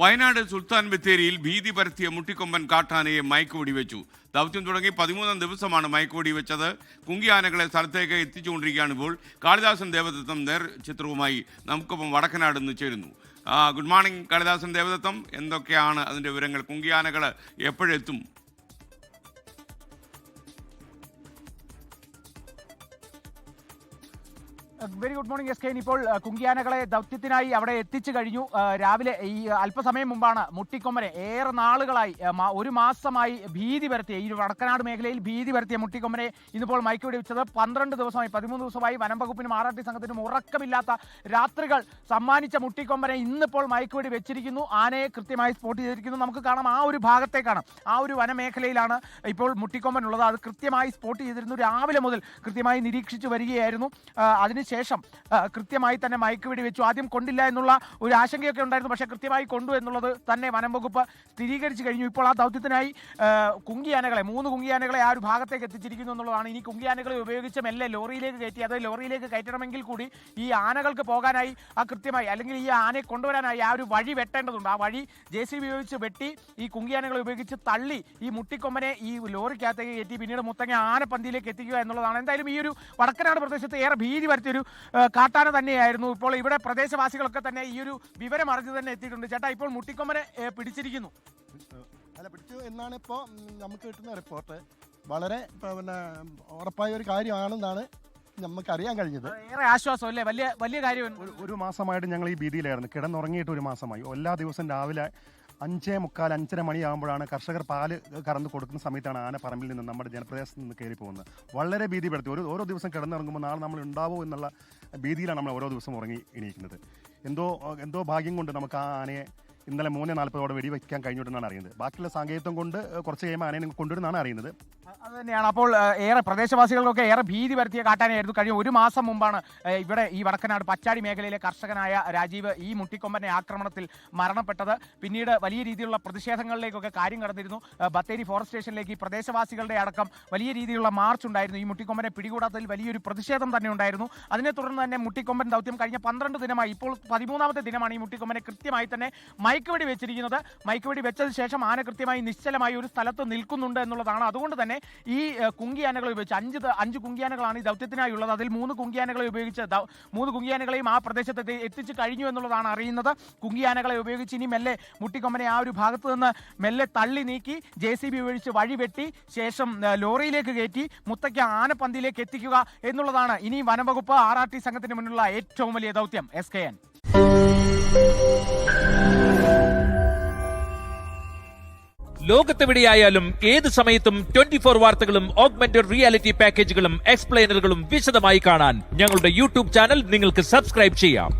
വയനാട് സുൽത്താൻ ബത്തേരിയിൽ ഭീതി പരത്തിയ മുട്ടിക്കൊമ്പൻ കാട്ടാനയെ മയക്കുവെടി വെച്ചു. ദൗത്യം തുടങ്ങി 13 ദിവസമാണ് മയക്കുവെടി വെച്ചത്. കുങ്കിയാനകളെ സ്ഥലത്തേക്ക് എത്തിച്ചുകൊണ്ടിരിക്കുകയാണ് ഇപ്പോൾ. കാളിദാസൻ ദേവദത്തം ചിത്രവുമായി നമുക്കൊപ്പം വടക്കനാട് നിന്ന് ചേരുന്നു. ഗുഡ് മോർണിംഗ് കാളിദാസൻ ദേവദത്തം, എന്തൊക്കെയാണ് അതിൻ്റെ വിവരങ്ങൾ? കുങ്കിയാനകൾ എപ്പോഴെത്തും? Very good morning S K. ഇപ്പോൾ കുങ്കിയാനകളെ ദൗത്യത്തിനായി അവിടെ എത്തിച്ചു കഴിഞ്ഞു. രാവിലെ ഈ അല്പസമയം മുമ്പാണ് മുട്ടിക്കൊമ്പനെ ഏറെ നാളുകളായി ഒരു മാസമായി ഭീതി പരത്തിയ ഈ വടക്കനാട് മേഖലയിൽ ഭീതി പരത്തിയ മുട്ടിക്കൊമ്പനെ ഇന്നിപ്പോൾ മയക്കുവെടി വെച്ചത്. 13 ദിവസമായി വനം വകുപ്പിനും ആറാട്ടി സംഘത്തിനും ഉറക്കമില്ലാത്ത രാത്രികൾ സമ്മാനിച്ച മുട്ടിക്കൊമ്പനെ ഇന്നിപ്പോൾ മയക്കുവെടി വെച്ചിരിക്കുന്നു. ആനയെ കൃത്യമായി സ്പോട്ട് ചെയ്തിരിക്കുന്നു. നമുക്ക് കാണാം, ആ ഒരു ഭാഗത്തേക്കാണ്, ആ ഒരു വനമേഖലയിലാണ് ഇപ്പോൾ മുട്ടിക്കൊമ്പൻ ഉള്ളത്. അത് കൃത്യമായി സ്പോട്ട് ചെയ്തിരുന്നു. രാവിലെ മുതൽ കൃത്യമായി നിരീക്ഷിച്ചു വരികയായിരുന്നു. അതിനുശേഷം കൃത്യമായി തന്നെ മയക്കുവെടി വെച്ചു. ആദ്യം കൊണ്ടില്ല എന്നുള്ള ഒരു ആശങ്കയൊക്കെ ഉണ്ടായിരുന്നു, പക്ഷേ കൃത്യമായി കൊണ്ടു എന്നുള്ളത് തന്നെ വനം വകുപ്പ് സ്ഥിരീകരിച്ചു കഴിഞ്ഞു. ഇപ്പോൾ ആ ദൗത്യത്തിനായി കുങ്കിയാനകളെ 3 കുങ്കിയാനകളെ ആ ഒരു ഭാഗത്തേക്ക് എത്തിച്ചിരിക്കുന്നു എന്നുള്ളതാണ്. ഇനി കുങ്കിയാനകളെ ഉപയോഗിച്ച് മെല്ലെ ലോറിയിലേക്ക് കയറ്റി, അത് ലോറിയിലേക്ക് കയറ്റണമെങ്കിൽ കൂടി ഈ ആനകൾക്ക് പോകാനായി കൃത്യമായി, അല്ലെങ്കിൽ ഈ ആനയെ കൊണ്ടുവരാനായി ആ ഒരു വഴി വെട്ടേണ്ടതുണ്ട്. ആ വഴി JCB ഉപയോഗിച്ച് വെട്ടി ഈ കുങ്കിയാനകളെ ഉപയോഗിച്ച് തള്ളി ഈ മുട്ടിക്കൊമ്പനെ ഈ ലോറിക്കകത്തേക്ക് കയറ്റി പിന്നീട് മുത്തങ്ങ ആനപ്പന്തിയിലേക്ക് എത്തിക്കുക എന്നുള്ളതാണ്. എന്തായാലും ഈ ഒരു വടക്കനാട് പ്രദേശത്ത് ഏറെ ഭീതി വരുത്തിയൊരു കാട്ടാന തന്നെയായിരുന്നു. ഇപ്പോൾ ഇവിടെ പ്രദേശവാസികളൊക്കെ തന്നെ ഈ ഒരു വിവരം അറിഞ്ഞു തന്നെ എത്തിയിട്ടുണ്ട്. ചേട്ടാ, ഇപ്പോൾ മുട്ടിക്കൊമ്പനെ പിടിച്ചിരിക്കുന്നു. പിടിച്ചു എന്നാണ് ഇപ്പോൾ നമുക്ക് കിട്ടുന്ന റിപ്പോർട്ട്. വളരെ ഉറപ്പായ ഒരു കാര്യമാണെന്നാണ് നമുക്കറിയാൻ കഴിഞ്ഞത്. ഏറെ ആശ്വാസം അല്ലേ? വലിയ കാര്യം. ഒരു മാസമായിട്ട് ഞങ്ങൾ ഈ ഭീതിയിലായിരുന്നു. കിടന്നുറങ്ങിയിട്ട് ഒരു മാസമായി. എല്ലാ ദിവസവും രാവിലെ 5:45, 5:30 മണിയാകുമ്പോഴാണ് കർഷകർ പാല് കറന്ന് കൊടുക്കുന്ന സമയത്താണ് ആന പറമ്പിൽ നിന്ന് നമ്മുടെ ജനപ്രദേശത്ത് നിന്ന് കയറി പോകുന്നത്. വളരെ ഭീതിപ്പെടുത്തി. ഓരോ ദിവസം കിടന്നിറങ്ങുമ്പോൾ നാളെ നമ്മൾ ഉണ്ടാവോ എന്നുള്ള ഭീതിയിലാണ് നമ്മൾ ഓരോ ദിവസം ഉറങ്ങി എണീക്കുന്നത്. എന്തോ ഭാഗ്യം കൊണ്ട് നമുക്ക് ആ ആനയെ ഇന്നലെ 3:40 വെടിവെക്കാൻ കഴിഞ്ഞിട്ടെന്നാണ് അറിയുന്നത്. ബാക്കിയുള്ള സാങ്കേതികം കൊണ്ട് കുറച്ച് കഴിയുമ്പോൾ ആനയെ കൊണ്ടുവരുന്നതാണ് അറിയുന്നത്. അത് തന്നെയാണ്. അപ്പോൾ ഏറെ പ്രദേശവാസികൾക്കൊക്കെ ഏറെ ഭീതി വരുത്തിയ കാട്ടാനയായിരുന്നു. കഴിഞ്ഞ ഒരു മാസം മുമ്പാണ് ഇവിടെ ഈ വടക്കനാട് പച്ചാടി മേഖലയിലെ കർഷകനായ രാജീവ് ഈ മുട്ടിക്കൊമ്പന്റെ ആക്രമണത്തിൽ മരണപ്പെട്ടത്. പിന്നീട് വലിയ രീതിയിലുള്ള പ്രതിഷേധങ്ങളിലേക്കൊക്കെ കാര്യം കടന്നിരുന്നു. ബത്തേരി ഫോറസ്റ്റ് സ്റ്റേഷനിലേക്ക് ഈ പ്രദേശവാസികളുടെ അടക്കം വലിയ രീതിയിലുള്ള മാർച്ച് ഉണ്ടായിരുന്നു. ഈ മുട്ടിക്കൊമ്പനെ പിടികൂടാത്തതിൽ വലിയൊരു പ്രതിഷേധം തന്നെ ഉണ്ടായിരുന്നു. അതിനെ തുടർന്ന് തന്നെ മുട്ടിക്കൊമ്പൻ ദൗത്യം കഴിഞ്ഞ 12 ദിനമായി, ഇപ്പോൾ 13ാമത്തെ ദിനമാണ് ഈ മുട്ടിക്കൊമ്പനെ കൃത്യമായി തന്നെ മയക്കുവെടി വെച്ചിരിക്കുന്നത്. മയക്കുവെടി വെച്ചതിന് ശേഷം ആന കൃത്യമായി നിശ്ചലമായി ഒരു സ്ഥലത്ത് നിൽക്കുന്നുണ്ട് എന്നുള്ളതാണ്. അതുകൊണ്ട് തന്നെ ഈ കുങ്കിയാനകളെ ഉപയോഗിച്ച് 5 കുങ്കിയാനകളാണ് ഈ ദൗത്യത്തിനായുള്ളത്. അതിൽ 3 കുങ്കിയാനകളെ ഉപയോഗിച്ച് 3 കുങ്കിയാനകളെയും ആ പ്രദേശത്ത് എത്തിച്ചു കഴിഞ്ഞു എന്നുള്ളതാണ് അറിയുന്നത്. കുങ്കിയാനകളെ ഉപയോഗിച്ച് ഇനി മെല്ലെ മുട്ടിക്കൊമ്പനെ ആ ഒരു ഭാഗത്ത് നിന്ന് മെല്ലെ തള്ളി നീക്കി JCB ഉപയോഗിച്ച് വഴി വെട്ടി ശേഷം ലോറിയിലേക്ക് കയറ്റി മുത്തയ്ക്ക് ആനപ്പന്തിയിലേക്ക് എത്തിക്കുക എന്നുള്ളതാണ് ഇനി വനംവകുപ്പ് ആറാട്ടി സംഘത്തിന് മുന്നിലുള്ള ഏറ്റവും വലിയ ദൗത്യം. SKN. ലോകത്തെവിടെയായാലും ഏത് സമയത്തും 24 വാർത്തകളും ഓഗ്മെന്റഡ് റിയാലിറ്റി പാക്കേജുകളും എക്സ്പ്ലെയിനറുകളും വിശദമായി കാണാൻ ഞങ്ങളുടെ YouTube ചാനൽ നിങ്ങൾക്ക് സബ്സ്ക്രൈബ് ചെയ്യാം.